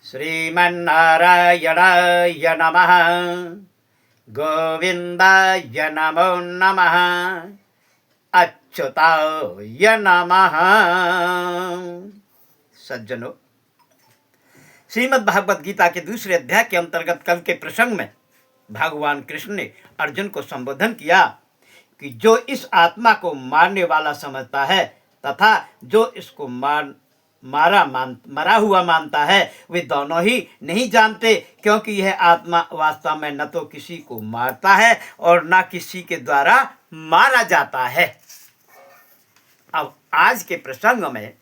श्रीमन्नारायणाय नमः। गोविंदाय नमो नमः। अच्युताय नमः। सज्जनों, श्रीमद् भागवत गीता के दूसरे अध्याय के अंतर्गत कल के प्रसंग में भगवान कृष्ण ने अर्जुन को संबोधन किया कि जो इस आत्मा को मारने वाला समझता है तथा जो इसको मरा हुआ मानता है, वे दोनों ही नहीं जानते, क्योंकि यह आत्मा वास्तव में न तो किसी को मारता है और न किसी के द्वारा मारा जाता है। अब आज के प्रसंग में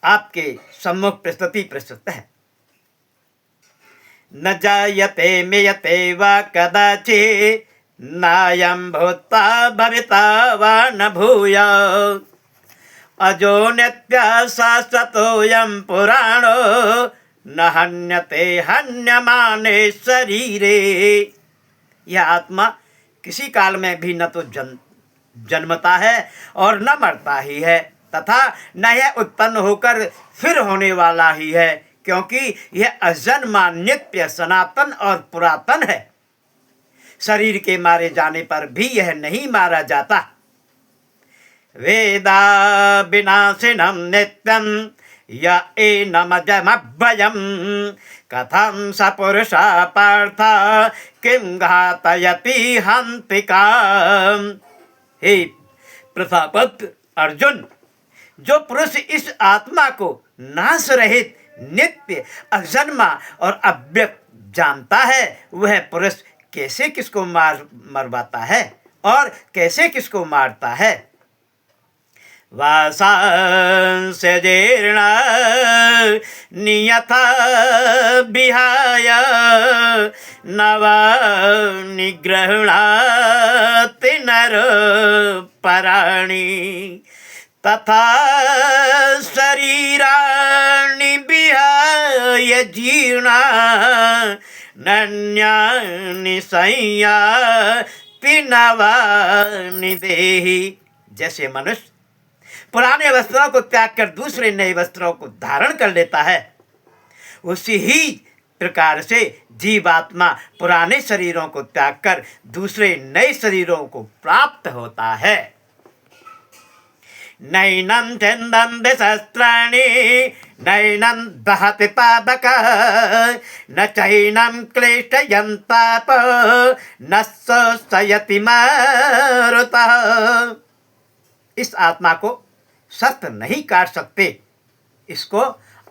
आपके सम्मुख प्रस्तुति प्रस्तुत है। न जायते मेयते वा कदाचित् नायं भूत्वा भविता वा न भूयात् अजो नित्य शाश्वतोऽयं पुराणो न हन्यते हन्यमाने शरीरे। यह आत्मा किसी काल में भी न तो जन्मता है और न मरता ही है, तथा न यह उत्पन्न होकर फिर होने वाला ही है, क्योंकि यह अजन्मा, नित्य, सनातन और पुरातन है। शरीर के मारे जाने पर भी यह नहीं मारा जाता। वेदा विनाशिनं नित्यं य एनमजमभयं कथं स पुरुषः पार्थ किं घातयति हन्तिकाम्। हे प्रतापद अर्जुन, जो पुरुष इस आत्मा को नाश रहित, नित्य, अजन्मा और अव्यक्त जानता है, वह पुरुष कैसे किसको मरवाता है और कैसे किसको मारता है। वासांस्य जीर्ण नियथा विहाय नवानि गृह्णाति नरपराणि तथा शरीराणि विहाय जीर्णा नन्यानि संयाति नवानि देहि। जैसे मनुष्य पुराने वस्त्रों को त्याग कर दूसरे नए वस्त्रों को धारण कर लेता है, उसी ही प्रकार से जीवात्मा पुराने शरीरों को त्याग कर दूसरे नए शरीरों को प्राप्त होता है। नैनं छिन्दन्ति शस्त्राणि नैनं दहति पावकः न चैनं क्लेशयन्ताप न शोषयति मारुतः। इस आत्मा को शस्त्र नहीं काट सकते, इसको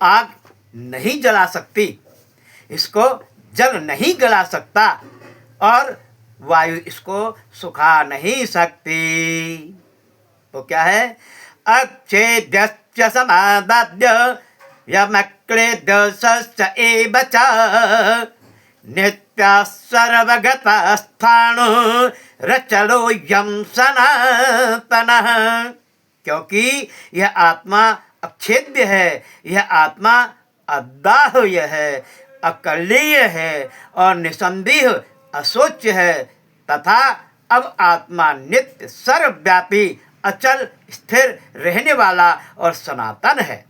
आग नहीं जला सकती, इसको जल नहीं गला सकता और वायु इसको सुखा नहीं सकती। तो क्या है? अच्छेद्यश्च समादाद्य यमक्लेद्यश्च एव च नित्यः सर्वगतस्थाणो रचलोऽयं सनातनः। क्योंकि यह आत्मा अक्षेद्य है, यह आत्मा अदाह्य है, अकल्लीय है और निसंदेह अशोच्य है, तथा अब आत्मा नित्य, सर्वव्यापी, अचल, स्थिर रहने वाला और सनातन है।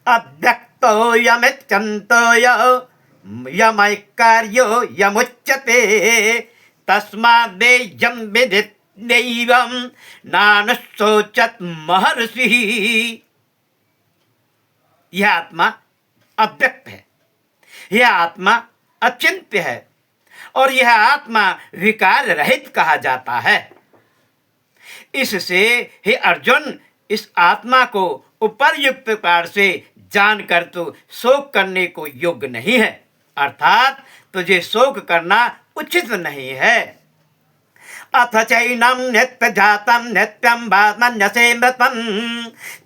अव्यक्तो यमित्यन्तो यमैकार्यो यमुच्यते तस्माद्देयं विदित् दैवं नानुशोचत महर्षिः। यह आत्मा अव्यक्त है, यह आत्मा अचिंत्य है और यह आत्मा विकार रहित कहा जाता है। इससे हे अर्जुन, इस आत्मा को उपर्युक्त प्रकार से जानकर तो शोक करने को योग्य नहीं है, अर्थात तुझे शोक करना उचित नहीं है। अथ चैनं नित्य जातं नित्यं वा मन्यसे मृतं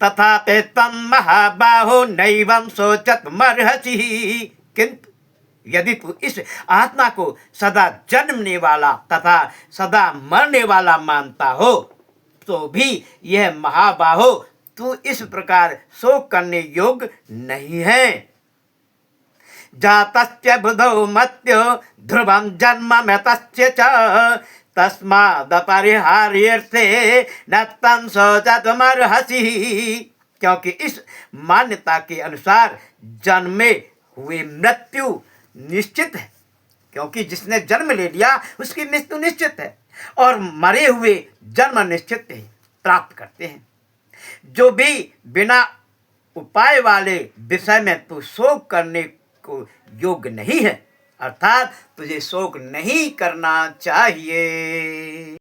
तथापि त्वं महाबाहो नैवं शोचितुमर्हसि। किंतु यदि तू इस आत्मा को सदा जन्मने वाला तथा सदा मरने वाला मानता हो, तो भी यह महाबाहो तू इस प्रकार शोक करने योग्य नहीं है। जातस्य बुधौ मत्यो ध्रुवं जन्म मृतस्य च तस्मादपरिहार्यर्थे न तं शोचितुमर्हसि। क्योंकि इस मान्यता के अनुसार जन्मे हुए मृत्यु निश्चित है, क्योंकि जिसने जन्म ले लिया उसकी मृत्यु निश्चित है, और मरे हुए जन्म निश्चित ही प्राप्त करते हैं। जो भी बिना उपाय वाले विषय में तू शोक करने को योग्य नहीं है, अर्थात तुझे शोक नहीं करना चाहिए।